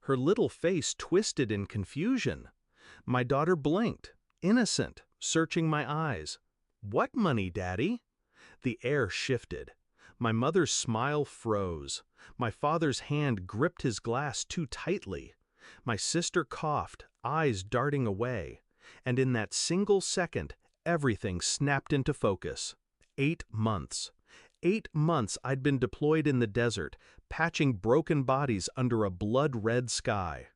Her little face twisted in confusion. My daughter blinked, innocent, searching my eyes. "What money, Daddy?" The air shifted. My mother's smile froze. My father's hand gripped his glass too tightly. My sister coughed, eyes darting away. And in that single second, everything snapped into focus. 8 months. 8 months I'd been deployed in the desert, patching broken bodies under a blood-red sky.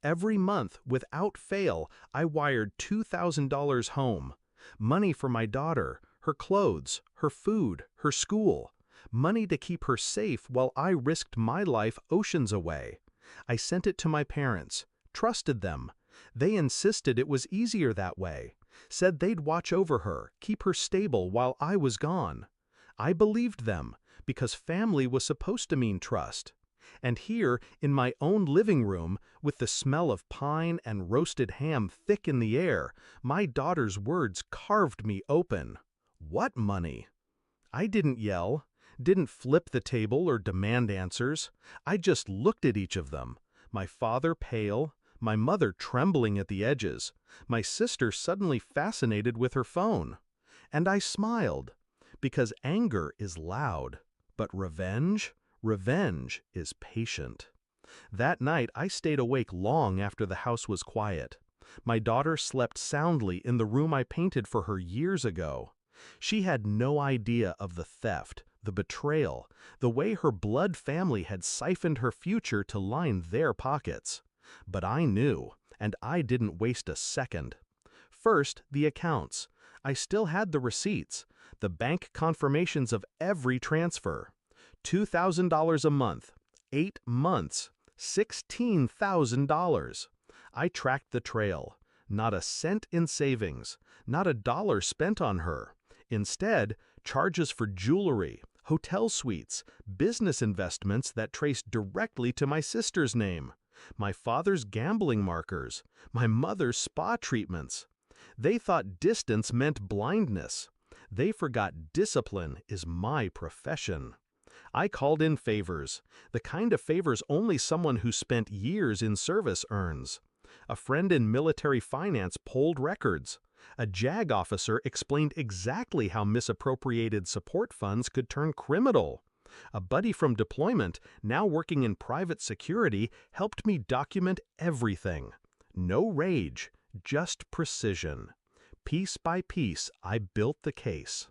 Every month, without fail, I wired $2,000 home. Money for my daughter, her clothes, her food, her school. Money to keep her safe while I risked my life oceans away. I sent it to my parents, trusted them. They insisted it was easier that way, said they'd watch over her, keep her stable while I was gone. I believed them, because family was supposed to mean trust. And here, in my own living room, with the smell of pine and roasted ham thick in the air, my daughter's words carved me open. What money? I didn't yell, didn't flip the table or demand answers. I just looked at each of them, my father pale, my mother trembling at the edges, my sister suddenly fascinated with her phone. And I smiled, because anger is loud, but revenge is patient. That night I stayed awake long after the house was quiet. My daughter slept soundly in the room I painted for her years ago. She had no idea of the theft, the betrayal, the way her blood family had siphoned her future to line their pockets. But I knew, and I didn't waste a second. First, the accounts. I still had the receipts, the bank confirmations of every transfer. $2,000 a month, 8 months, $16,000. I tracked the trail. Not a cent in savings, not a dollar spent on her. Instead, charges for jewelry, hotel suites, business investments that traced directly to my sister's name, my father's gambling markers, my mother's spa treatments. They thought distance meant blindness. They forgot discipline is my profession. I called in favors, the kind of favors only someone who spent years in service earns. A friend in military finance polled records. A JAG officer explained exactly how misappropriated support funds could turn criminal. A buddy from deployment, now working in private security, helped me document everything. No rage, just precision. Piece by piece, I built the case.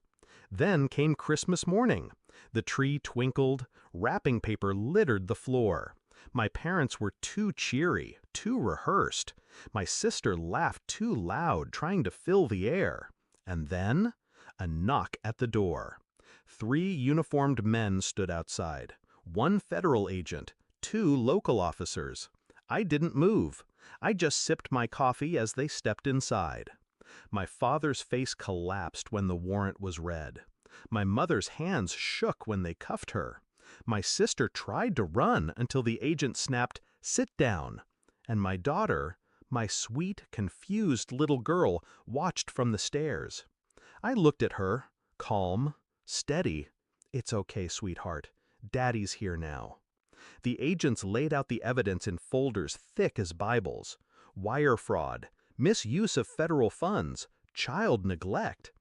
Then came Christmas morning. The tree twinkled, wrapping paper littered the floor. My parents were too cheery, too rehearsed. My sister laughed too loud, trying to fill the air. And then, a knock at the door. 3 uniformed men stood outside. 1 federal agent, 2 local officers. I didn't move. I just sipped my coffee as they stepped inside. My father's face collapsed when the warrant was read. My mother's hands shook when they cuffed her. My sister tried to run until the agent snapped, "Sit down." And my daughter, my sweet, confused little girl, watched from the stairs. I looked at her, calm, steady. "It's okay, sweetheart. Daddy's here now." The agents laid out the evidence in folders thick as Bibles. Wire fraud, misuse of federal funds, child neglect.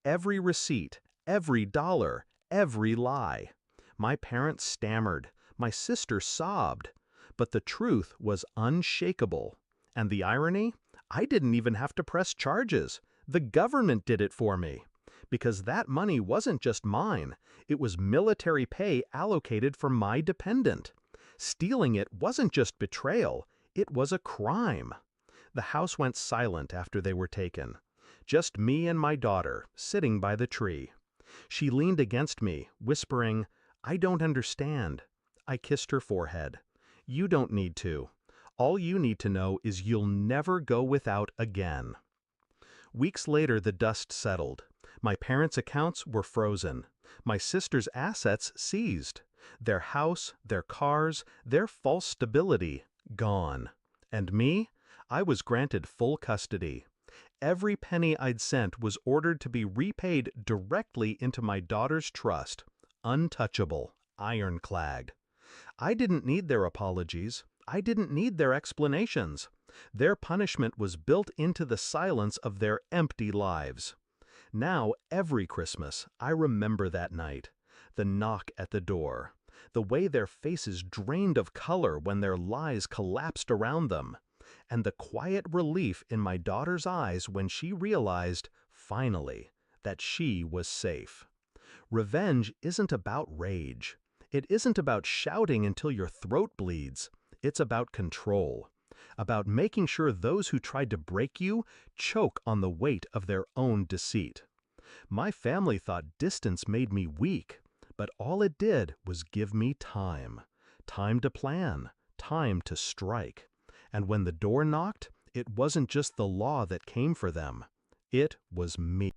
Every receipt, every dollar, every lie. My parents stammered, my sister sobbed, but the truth was unshakable. And the irony? I didn't even have to press charges. The government did it for me. Because that money wasn't just mine, it was military pay allocated for my dependent. Stealing it wasn't just betrayal, it was a crime. The house went silent after they were taken. Just me and my daughter, sitting by the tree. She leaned against me, whispering, "I don't understand." I kissed her forehead. "You don't need to. All you need to know is you'll never go without again." Weeks later, the dust settled. My parents' accounts were frozen. My sister's assets seized. Their house, their cars, their false stability, gone. And me? I was granted full custody. Every penny I'd sent was ordered to be repaid directly into my daughter's trust. Untouchable, ironclad. I didn't need their apologies. I didn't need their explanations. Their punishment was built into the silence of their empty lives. Now, every Christmas, I remember that night. The knock at the door. The way their faces drained of color when their lies collapsed around them. And the quiet relief in my daughter's eyes when she realized, finally, that she was safe. Revenge isn't about rage. It isn't about shouting until your throat bleeds. It's about control. About making sure those who tried to break you choke on the weight of their own deceit. My family thought distance made me weak, but all it did was give me time. Time to plan, time to strike. And when the door knocked, it wasn't just the law that came for them. It was me.